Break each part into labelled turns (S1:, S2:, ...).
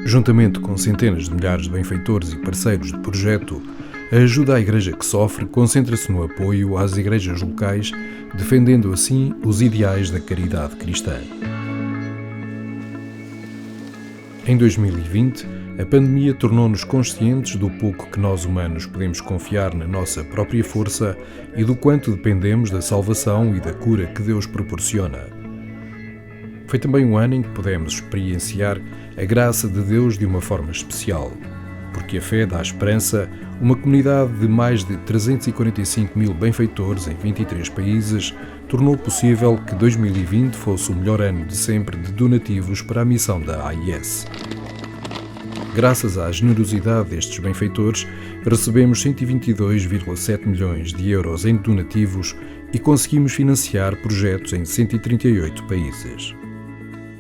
S1: Juntamente com centenas de milhares de benfeitores e parceiros de projeto, a ajuda à Igreja que sofre concentra-se no apoio às igrejas locais, defendendo assim os ideais da caridade cristã. Em 2020, a pandemia tornou-nos conscientes do pouco que nós humanos podemos confiar na nossa própria força e do quanto dependemos da salvação e da cura que Deus proporciona. Foi também um ano em que pudemos experienciar a graça de Deus de uma forma especial, porque a fé dá esperança. Uma comunidade de mais de 345 mil benfeitores em 23 países tornou possível que 2020 fosse o melhor ano de sempre de donativos para a missão da AIS. Graças à generosidade destes benfeitores, recebemos 122,7 milhões de euros em donativos e conseguimos financiar projetos em 138 países.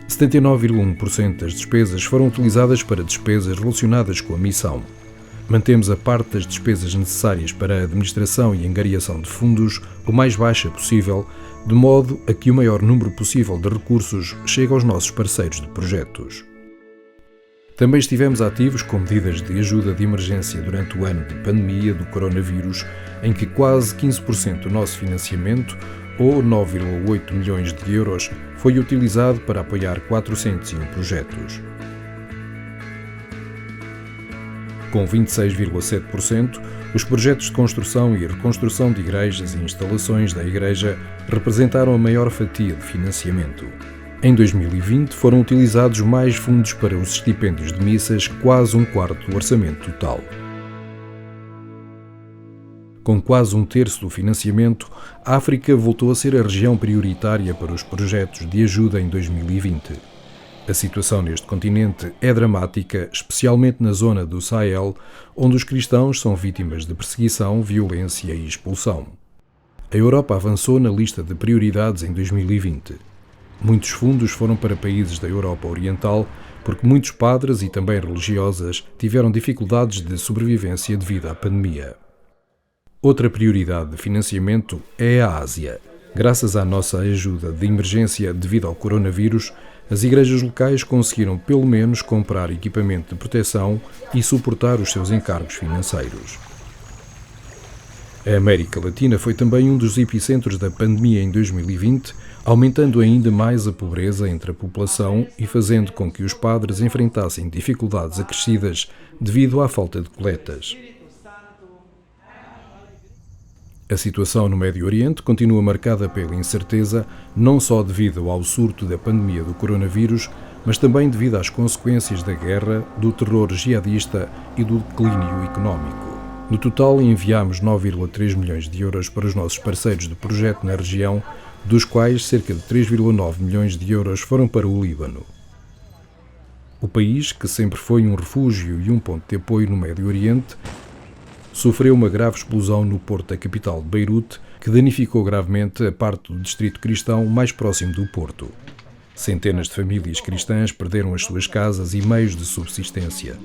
S1: 79,1% das despesas foram utilizadas para despesas relacionadas com a missão. Mantemos a parte das despesas necessárias para a administração e angariação de fundos o mais baixa possível, de modo a que o maior número possível de recursos chegue aos nossos parceiros de projetos. Também estivemos ativos com medidas de ajuda de emergência durante o ano de pandemia do coronavírus, em que quase 15% do nosso financiamento, ou 9,8 milhões de euros, foi utilizado para apoiar 401 projetos. Com 26,7%, os projetos de construção e reconstrução de igrejas e instalações da Igreja representaram a maior fatia de financiamento. Em 2020 foram utilizados mais fundos para os estipêndios de missas, quase um quarto do orçamento total. Com quase um terço do financiamento, a África voltou a ser a região prioritária para os projetos de ajuda em 2020. A situação neste continente é dramática, especialmente na zona do Sahel, onde os cristãos são vítimas de perseguição, violência e expulsão. A Europa avançou na lista de prioridades em 2020. Muitos fundos foram para países da Europa Oriental, porque muitos padres e também religiosas tiveram dificuldades de sobrevivência devido à pandemia. Outra prioridade de financiamento é a Ásia. Graças à nossa ajuda de emergência devido ao coronavírus, as igrejas locais conseguiram pelo menos comprar equipamento de proteção e suportar os seus encargos financeiros. A América Latina foi também um dos epicentros da pandemia em 2020, aumentando ainda mais a pobreza entre a população e fazendo com que os padres enfrentassem dificuldades acrescidas devido à falta de coletas. A situação no Médio Oriente continua marcada pela incerteza, não só devido ao surto da pandemia do coronavírus, mas também devido às consequências da guerra, do terror jihadista e do declínio económico. No total, enviámos 9,3 milhões de euros para os nossos parceiros de projeto na região, dos quais cerca de 3,9 milhões de euros foram para o Líbano. O país, que sempre foi um refúgio e um ponto de apoio no Médio Oriente, sofreu uma grave explosão no porto da capital de Beirute, que danificou gravemente a parte do distrito cristão mais próximo do porto. Centenas de famílias cristãs perderam as suas casas e meios de subsistência.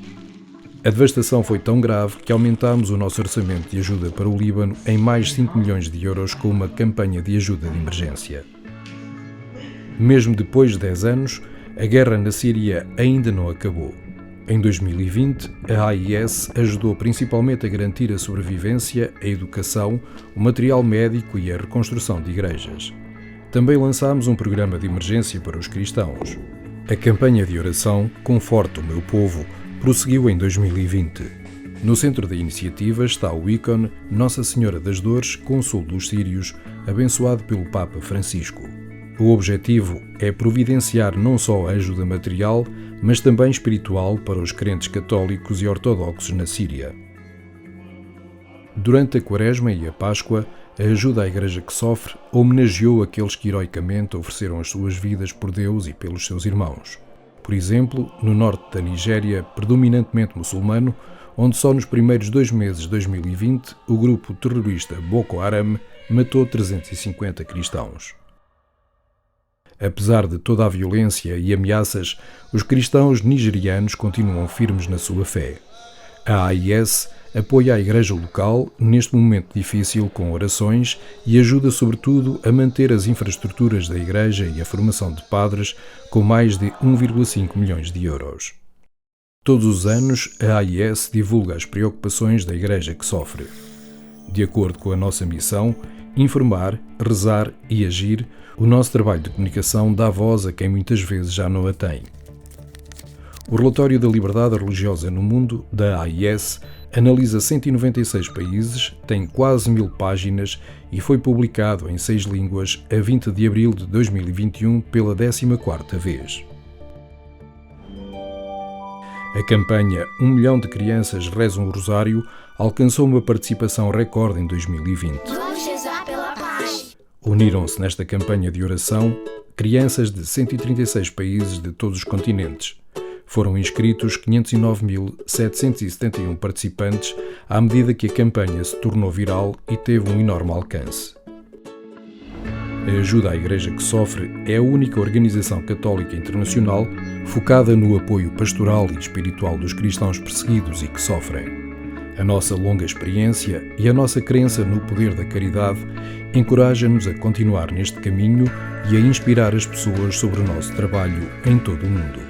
S1: A devastação foi tão grave que aumentámos o nosso orçamento de ajuda para o Líbano em mais 5 milhões de euros com uma campanha de ajuda de emergência. Mesmo depois de 10 anos, a guerra na Síria ainda não acabou. Em 2020, a AIS ajudou principalmente a garantir a sobrevivência, a educação, o material médico e a reconstrução de igrejas. Também lançámos um programa de emergência para os cristãos. A campanha de oração Conforta o Meu Povo prosseguiu em 2020. No centro da iniciativa está o ícone Nossa Senhora das Dores, Cônsul dos Sírios, abençoado pelo Papa Francisco. O objetivo é providenciar não só a ajuda material, mas também espiritual para os crentes católicos e ortodoxos na Síria. Durante a Quaresma e a Páscoa, a ajuda à Igreja que sofre homenageou aqueles que heroicamente ofereceram as suas vidas por Deus e pelos seus irmãos. Por exemplo, no norte da Nigéria, predominantemente muçulmano, onde só nos primeiros 2 meses de 2020 o grupo terrorista Boko Haram matou 350 cristãos. Apesar de toda a violência e ameaças, os cristãos nigerianos continuam firmes na sua fé. A AIS apoia a igreja local neste momento difícil com orações e ajuda sobretudo a manter as infraestruturas da igreja e a formação de padres com mais de 1,5 milhões de euros. Todos os anos, a AIS divulga as preocupações da Igreja que sofre. De acordo com a nossa missão, informar, rezar e agir, o nosso trabalho de comunicação dá voz a quem muitas vezes já não a tem. O Relatório da Liberdade Religiosa no Mundo, da AIS, analisa 196 países, tem quase 1000 páginas e foi publicado em 6 línguas a 20 de abril de 2021 pela 14ª vez. A campanha 1 milhão de crianças rezam o rosário alcançou uma participação recorde em 2020.
S2: Vamos rezar pela paz.
S1: Uniram-se nesta campanha de oração crianças de 136 países de todos os continentes. Foram inscritos 509.771 participantes à medida que a campanha se tornou viral e teve um enorme alcance. A Ajuda à Igreja que Sofre é a única organização católica internacional focada no apoio pastoral e espiritual dos cristãos perseguidos e que sofrem. A nossa longa experiência e a nossa crença no poder da caridade encoraja-nos a continuar neste caminho e a inspirar as pessoas sobre o nosso trabalho em todo o mundo.